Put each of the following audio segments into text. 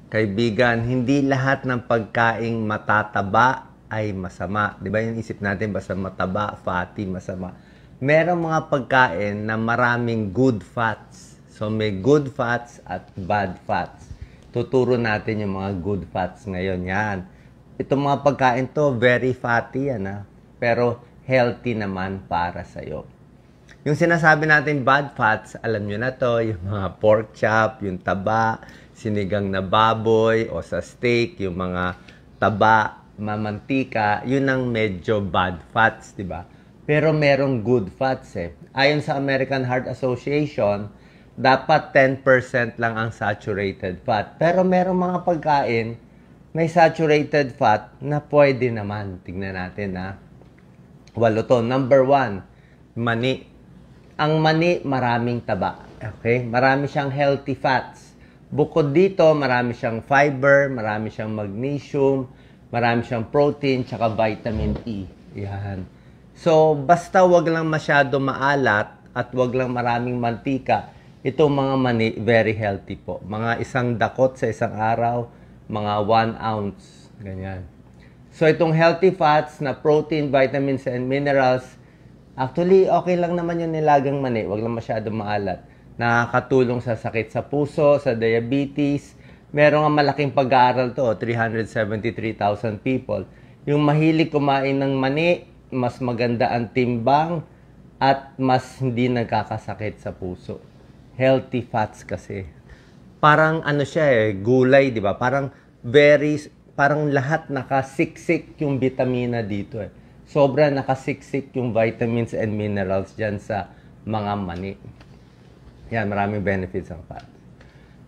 Kaibigan, hindi lahat ng pagkaing matataba ay masama. Di ba yung isip natin, basta mataba, fatty, masama. Merong mga pagkain na maraming good fats. So may good fats at bad fats. Tuturo natin yung mga good fats ngayon. Yan. Itong mga pagkain to, very fatty yan ha. Pero healthy naman para sa'yo. Yung sinasabi natin bad fats, alam nyo na to, yung mga pork chop, yung taba, sinigang na baboy o sa steak, yung mga taba, mamantika, yun ang medyo bad fats, di ba? Pero merong good fats eh. Ayon sa American Heart Association, dapat 10% lang ang saturated fat. Pero merong mga pagkain, may saturated fat na pwede naman. Tignan natin ha. 8 to. Number 1, mani. Ang mani, maraming taba. Okay? Marami siyang healthy fats. Bukod dito, marami siyang fiber, marami siyang magnesium, marami siyang protein, tsaka vitamin E. Yan. So, basta wag lang masyado maalat at wag lang maraming mantika, itong mga mani, very healthy po. Mga isang dakot sa isang araw, mga 1 ounce. Ganyan. So, itong healthy fats na protein, vitamins, and minerals, actually, okay lang naman yung nilagang mani. Wag lang masyado maalat. Nakakatulong sa sakit sa puso, sa diabetes. Meron nga malaking pag-aaral to, 373,000 people. Yung mahilig kumain ng mani, mas maganda ang timbang at mas hindi nagkakasakit sa puso. Healthy fats kasi. Parang ano siya eh, gulay, di ba? Parang parang lahat nakasiksik yung vitamina dito eh. Sobra nakasiksik yung vitamins and minerals dyan sa mga mani. Yan, maraming benefits ang fat.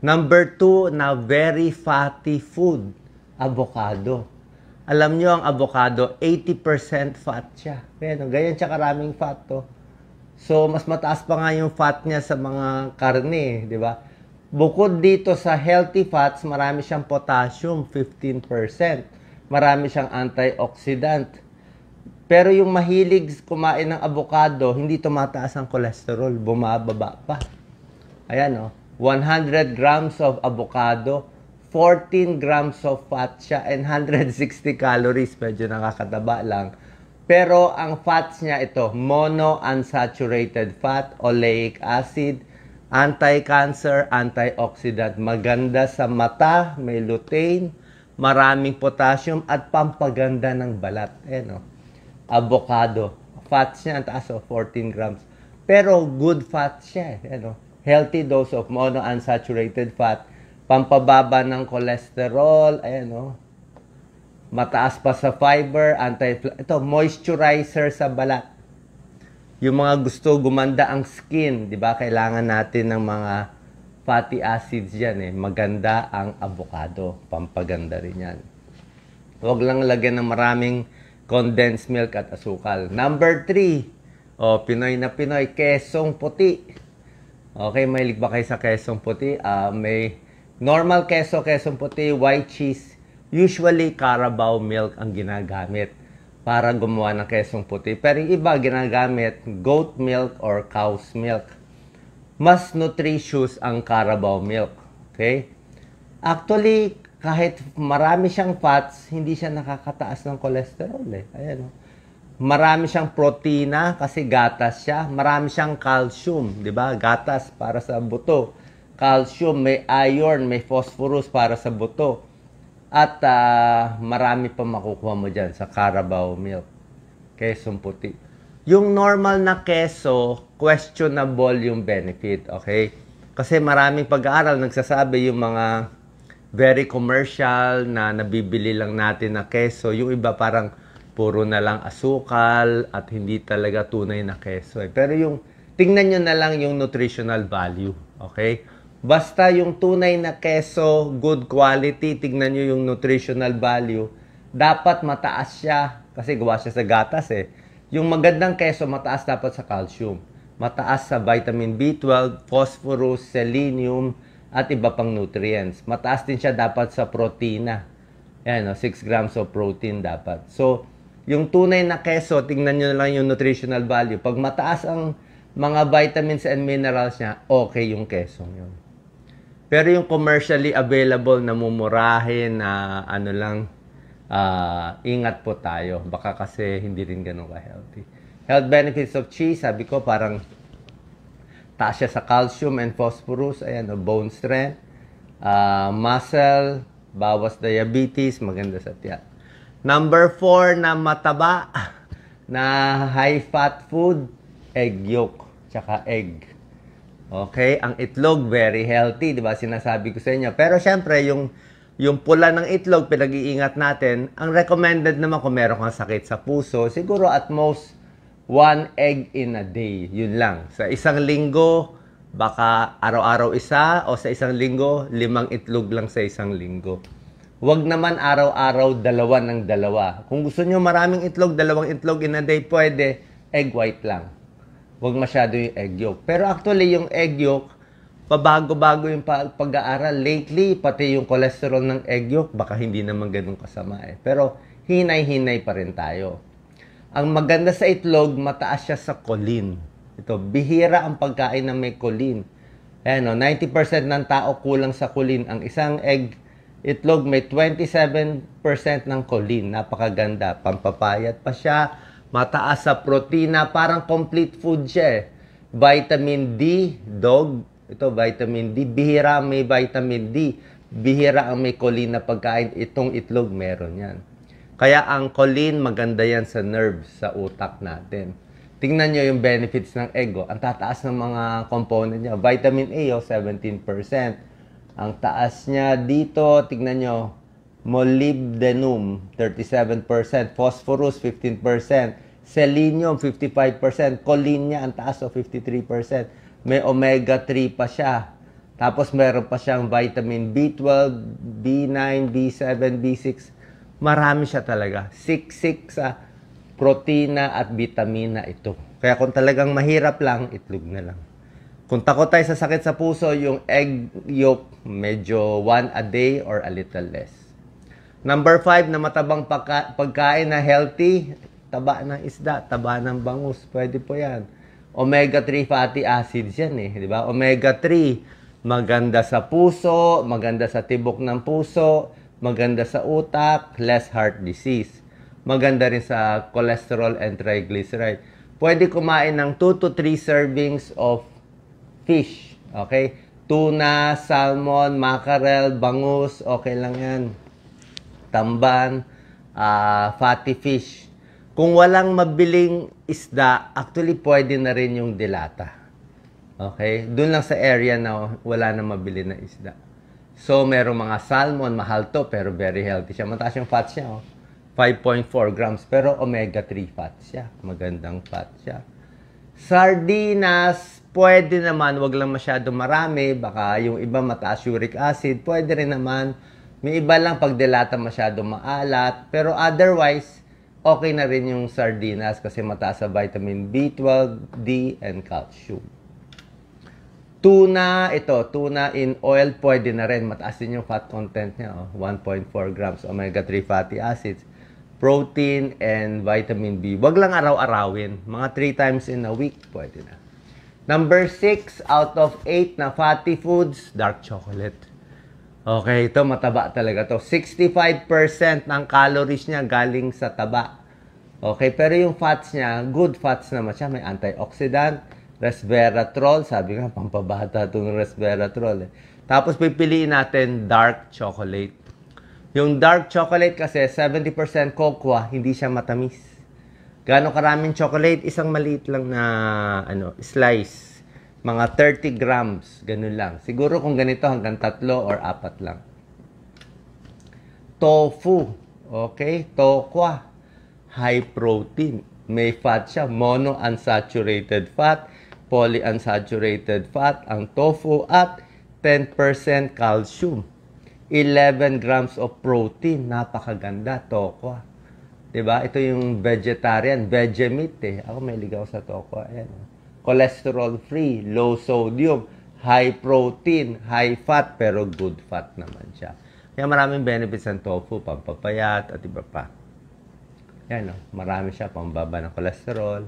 Number 2 na very fatty food, avocado. Alam nyo, ang avocado, 80% fat siya. Ganyan siya karaming fat to. So, mas mataas pa nga yung fat niya sa mga karne, di ba? Bukod dito sa healthy fats, marami siyang potassium, 15%. Marami siyang antioxidant. Pero yung mahilig kumain ng avocado, hindi tumataas ang cholesterol, bumababa pa. Ayan, 100 grams of avocado, 14 grams of fat siya, and 160 calories. Medyo nakakataba lang. Pero ang fats niya ito, monounsaturated fat, oleic acid, anti-cancer, antioxidant. Maganda sa mata, may lutein, maraming potassium, at pampaganda ng balat. Ayan, avocado. Fats niya, ang taas, 14 grams. Pero good fat siya. Healthy dose of monounsaturated fat. Pampababa ng cholesterol. Ayan, mataas pa sa fiber. Ito, moisturizer sa balat. Yung mga gusto gumanda ang skin, di ba? Kailangan natin ng mga fatty acids yan eh. Maganda ang avocado. Pampaganda rin yan. Huwag lang lagyan ng maraming condensed milk at asukal. Number 3, Pinoy na Pinoy, kesong puti. Okay, mahilig ba kayo sa kesong puti? May normal kesong puti, white cheese. Usually, Carabao milk ang ginagamit para gumawa ng kesong puti. Pero yung iba ginagamit goat milk or cow's milk. Mas nutritious ang Carabao milk. Okay? Actually, kahit marami siyang fats, hindi siya nakakataas ng cholesterol eh. Ayan, marami siyang protina kasi gatas siya. Marami siyang calcium, di ba? Gatas para sa buto. Calcium, may iron, may phosphorus para sa buto. At marami pa makukuha mo dyan sa Carabao milk. Kesong puti. Yung normal na keso, questionable yung benefit, okay? Kasi maraming pag-aaral nagsasabi yung mga very commercial na nabibili lang natin na keso. Yung iba parang puro na lang asukal at hindi talaga tunay na keso. Pero yung, tingnan nyo na lang yung nutritional value. Okay? Basta yung tunay na keso, good quality, tingnan nyo yung nutritional value. Dapat mataas siya kasi gawa siya sa gatas eh. Yung magandang keso, mataas dapat sa calcium. Mataas sa vitamin B12, phosphorus, selenium, at iba pang nutrients. Mataas din siya dapat sa protina. Ayan, 6 grams of protein dapat. So, yung tunay na keso, tingnan nyo lang yung nutritional value. Pag mataas ang mga vitamins and minerals niya, okay yung kesong yun. Pero yung commercially available na mumurahin na ano lang, ingat po tayo. Baka kasi hindi rin ganun ka-healthy. Health benefits of cheese, sabi ko parang taas siya sa calcium and phosphorus, ayan, bone strength, muscle, bawas diabetes, maganda sa tiyan. Number 4 na mataba, na high-fat food, egg yolk, tsaka egg. Okay, ang itlog very healthy, 'di ba? Sinasabi ko sa inyo. Pero syempre, yung pula ng itlog pinag-iingat natin. Ang recommended naman kung meron kang sakit sa puso, siguro at most 1 egg in a day. Yun lang. Sa isang linggo, baka araw-araw isa o sa isang linggo, 5 itlog lang sa isang linggo. Huwag naman araw-araw 2 ng 2. Kung gusto niyo maraming itlog, 2 itlog in a day, pwede egg white lang. Huwag masyado yung egg yolk. Pero actually, yung egg yolk, pabago-bago yung pag-aaral. Lately, pati yung cholesterol ng egg yolk, baka hindi naman ganun kasama eh. Pero hinay-hinay pa rin tayo. Ang maganda sa itlog, mataas siya sa choline. Ito, bihira ang pagkain na may choline. Ayan, 90% ng tao kulang sa choline. Ang isang itlog may 27% ng choline. Napakaganda. Pampapayat pa siya. Mataas sa protina, parang complete food siya eh. Vitamin D, dog. Ito, vitamin D. Bihira may vitamin D. Bihira ang may choline na pagkain. Itong itlog, meron yan. Kaya ang choline, maganda yan sa nerves, sa utak natin. Tingnan nyo yung benefits ng egg. Ang tataas ng mga component niya. Vitamin A, 17%. Ang taas niya dito, tingnan nyo, molybdenum, 37%, phosphorus, 15%, selenium, 55%, choline niya, ang taas, 53%. May omega-3 pa siya. Tapos meron pa siyang vitamin B12, B9, B7, B6. Marami siya talaga. Siksik sa protina at vitamina ito. Kaya kung talagang mahirap lang, itlog na lang. Kung takot tayo sa sakit sa puso, yung egg yolk, medyo 1 a day or a little less. Number 5 na matabang pagkain na healthy, taba ng isda, taba ng bangus, pwede po yan. Omega-3 fatty acids yan eh, di ba? Omega-3, maganda sa puso, maganda sa tibok ng puso, maganda sa utak, less heart disease. Maganda rin sa cholesterol and triglyceride. Pwede kumain ng 2 to 3 servings of fish, okay? Tuna, salmon, mackerel, bangus, okay lang yan. Tamban, fatty fish. Kung walang mabiling isda, actually pwede na rin yung dilata. Okay? Doon lang sa area na wala na mabili na isda. So, merong mga salmon, mahal to, pero very healthy siya. Mataas yung fat siya, 5.4 grams. Pero omega-3 fat siya. Magandang fat siya. Sardinas, pwede naman, wag lang masyado marami. Baka yung iba mataas uric acid. Pwede rin naman. May iba lang pag dilata masyado maalat. Pero otherwise, okay na rin yung sardinas kasi mataas sa vitamin B12, D, and calcium. Tuna, tuna in oil, pwede na rin. Mataas din yung fat content niya, 1.4 grams omega-3 fatty acids, protein, and vitamin B. Wag lang araw-arawin. Mga 3 times in a week, pwede na. Number 6 out of 8 na fatty foods, dark chocolate. Okay, ito mataba talaga to. 65% ng calories niya galing sa taba. Okay, pero yung fats niya, good fats naman siya. May antioxidant, resveratrol. Sabi nga, pampabata itong resveratrol. Tapos pipiliin natin dark chocolate. Yung dark chocolate kasi 70% cocoa, hindi siya matamis. Gaano karaming chocolate? Isang maliit lang na slice. Mga 30 grams, ganun lang. Siguro kung ganito hanggang 3 or 4 lang. Tofu, okay? Tokwa, high protein. May fat siya, monounsaturated fat, polyunsaturated fat, ang tofu at 10% calcium. 11 grams of protein, napakaganda, tokwa. Diba? Ito yung vegetarian, veggie meat eh. Ako may ligaw sa tokwa. Ayan. Cholesterol free, low sodium, high protein, high fat, pero good fat naman siya. Kaya maraming benefits ng tofu, pampapayat, at iba pa. Yan, marami siya, pambaba ng cholesterol.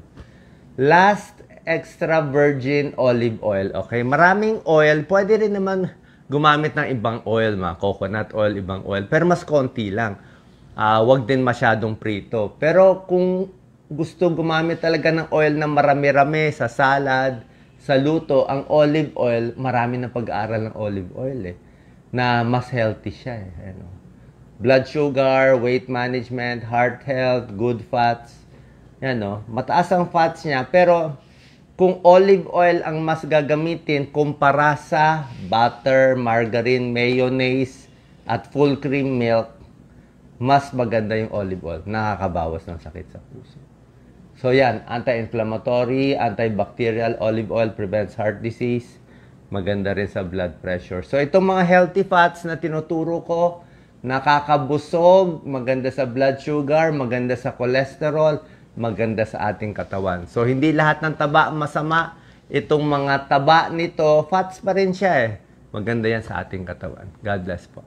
Last, extra virgin olive oil. Okay, maraming oil, pwede rin naman gumamit ng ibang oil, coconut oil, ibang oil, pero mas konti lang. Wag din masyadong prito. Pero kung gusto gumamit talaga ng oil na marami-rami sa salad, sa luto, ang olive oil, marami na pag-aaral ng olive oil na mas healthy siya Ano. Blood sugar, weight management, heart health, good fats. Mataas ang fats niya, pero kung olive oil ang mas gagamitin kumpara sa butter, margarine, mayonnaise, at full cream milk, mas maganda yung olive oil. Nakakabawas ng sakit sa puso. So yan, anti-inflammatory, antibacterial olive oil prevents heart disease. Maganda rin sa blood pressure. So itong mga healthy fats na tinuturo ko, nakakabusog, maganda sa blood sugar, maganda sa cholesterol, maganda sa ating katawan. So hindi lahat ng taba masama. Itong mga taba nito, fats pa rin siya Maganda yan sa ating katawan. God bless po.